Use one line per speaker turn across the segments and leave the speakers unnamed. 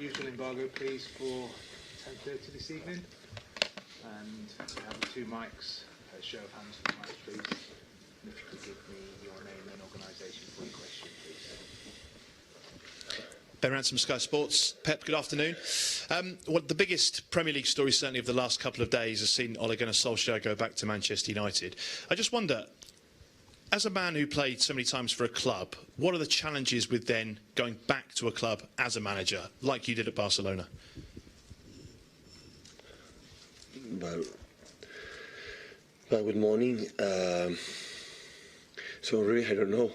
Usual embargo, please, for 10:30 this evening. And we have the 2 mics. A show of hands for the mics, please. And if you could give me your name and organisation for your question, please.
Ben Ransom, Sky Sports. Pep, good afternoon. Well, the biggest Premier League story certainly of the last couple of days has seen Ole Gunnar Solskjaer go back to Manchester United. I just wonder, as a man who played so many times for a club, what are the challenges with then going back to a club as a manager, like you did at Barcelona?
Well, good morning. So really, I don't know.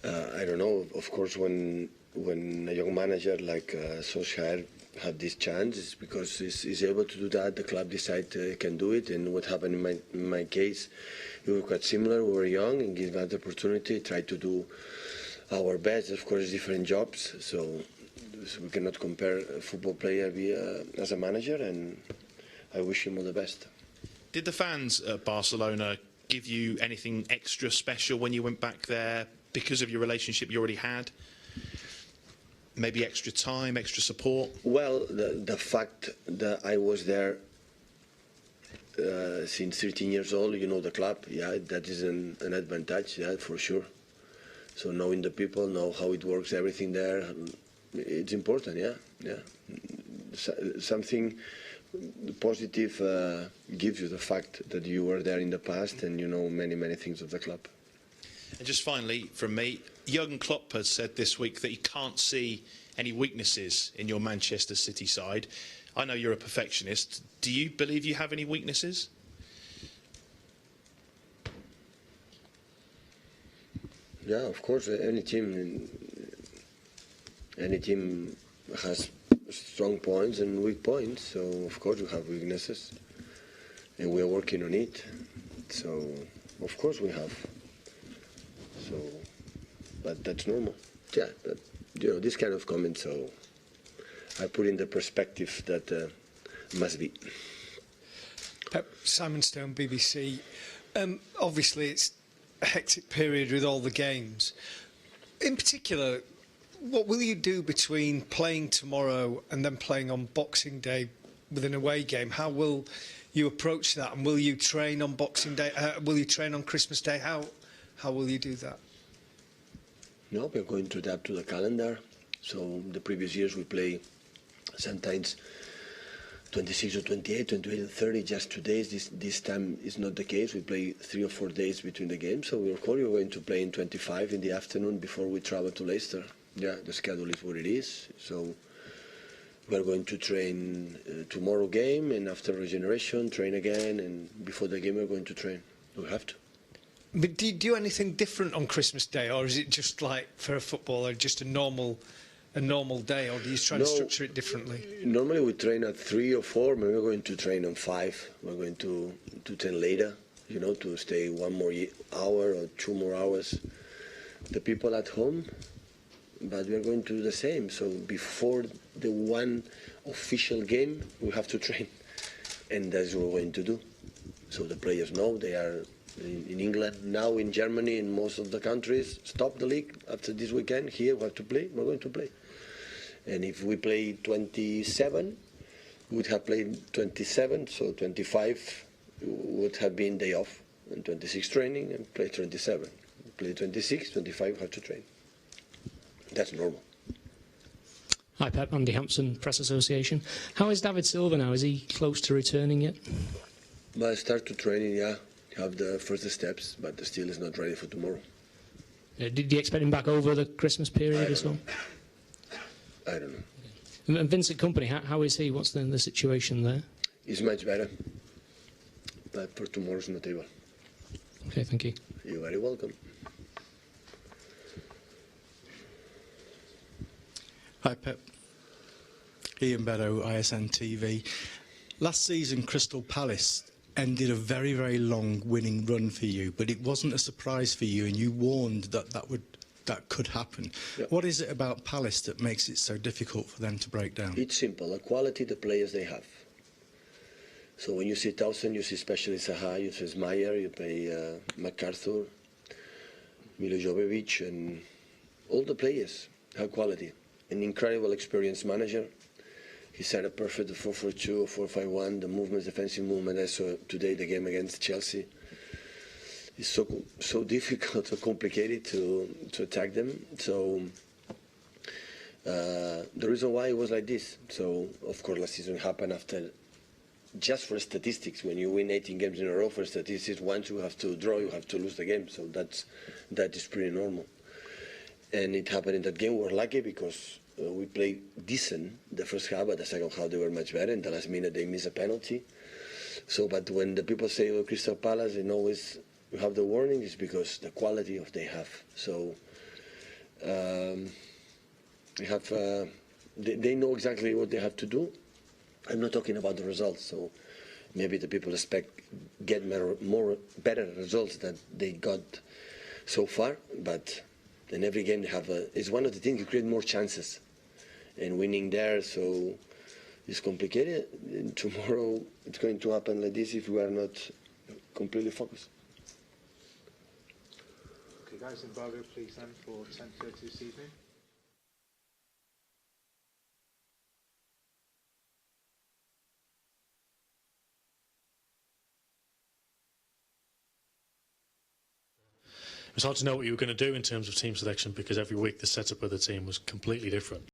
I don't know. Of course, when a young manager like Solskjaer had this chance, it's because he's able to do that. The club decide he can do it, and what happened in my case, we were quite similar. We were young and given that opportunity, tried to do our best. Of course, different jobs, so we cannot compare a football player as a manager, and I wish him all the best.
Did the fans at Barcelona give you anything extra special when you went back there because of your relationship you already had? Maybe extra time, extra support?
Well, the fact that I was there since 13 years old, you know the club, yeah, that is an advantage, yeah, for sure. So knowing the people, know how it works, everything there, it's important, yeah. Something positive gives you the fact that you were there in the past and you know many things of the club.
And just finally, from me, Jurgen Klopp has said this week that he can't see any weaknesses in your Manchester City side. I know you're a perfectionist. Do you believe you have any weaknesses?
Yeah, of course. Any team has strong points and weak points. So of course we have weaknesses, and we are working on it. So of course we have. So, but that's normal. Yeah, but you know this kind of comments. So I put in the perspective that must be.
Pep, Simon Stone, BBC. Obviously, it's a hectic period with all the games. In particular, what will you do between playing tomorrow and then playing on Boxing Day with an away game? How will you approach that? And will you train on Boxing Day? Will you train on Christmas Day? How will you do that?
No, we're going to adapt to the calendar. So the previous years we play sometimes 26 or 28 and 30, just 2 days. This time is not the case. We play 3 or 4 days between the games. So we're going to play in 25 in the afternoon before we travel to Leicester. Yeah, the schedule is what it is. So we're going to train tomorrow game, and after regeneration, train again, and before the game we're going to train. We have to.
But do you do anything different on Christmas Day, or is it just like for a footballer, just a normal day, or do you try to structure it differently?
Normally we train at 3 or 4, maybe we're going to train on 5. We're going to train later, you know, to stay 1 more hour or 2 more hours. The people at home, but we're going to do the same. So before the one official game, we have to train, and that's what we're going to do. So the players know they are in England, now in Germany, in most of the countries, stop the league after this weekend. Here we have to play, we're going to play. And if we play 27, we would have played 27, so 25 would have been day off, and 26 training, and play 27. Play 26, 25 have to train. That's normal.
Hi Pep, Andy Hampson, Press Association. How is David Silva now? Is he close to returning yet?
Well, I start to training, yeah. Have the first steps, but still is not ready for tomorrow.
Did you expect him back over the Christmas period or so?
I don't know.
And Vincent Kompany, how is he? What's the situation there?
He's much better, but for tomorrow's not able.
Okay, thank you.
You're very welcome.
Hi Pep. Ian Beddow, ISN TV. Last season, Crystal Palace ended a very long winning run for you, but it wasn't a surprise for you, and you warned that could happen. Yep. What is it about Palace that makes it so difficult for them to break down?
It's simple, the quality the players they have. So when you see Towson, you see especially Zaha, you see Meyer, you play MacArthur, Milo Jovovich, and all the players have quality. an incredible experienced manager. He set a perfect 4-4-2 or 4-5-1. The movements, defensive movement. I saw today the game against Chelsea. It's so difficult, so complicated to attack them. So the reason why it was like this. So of course last season happened after. Just for statistics, when you win 18 games in a row, for statistics, once you have to draw, you have to lose the game. So that is pretty normal. And it happened in that game. We were lucky because we played decent the first half, but the second half they were much better. In the last minute they missed a penalty. So, but when the people say, "Oh, Crystal Palace," and always you have the warning, is because the quality of they have. So they have. They know exactly what they have to do. I'm not talking about the results, so maybe the people expect get better results than they got so far. But in every game they have it's one of the things you create more chances, and winning there, so it's complicated. And tomorrow it's going to happen like this if we are not completely focused.
Okay, guys, embargo, please then for 10:30 this evening.
It was hard to know what you were going to do in terms of team selection because every week the setup of the team was completely different.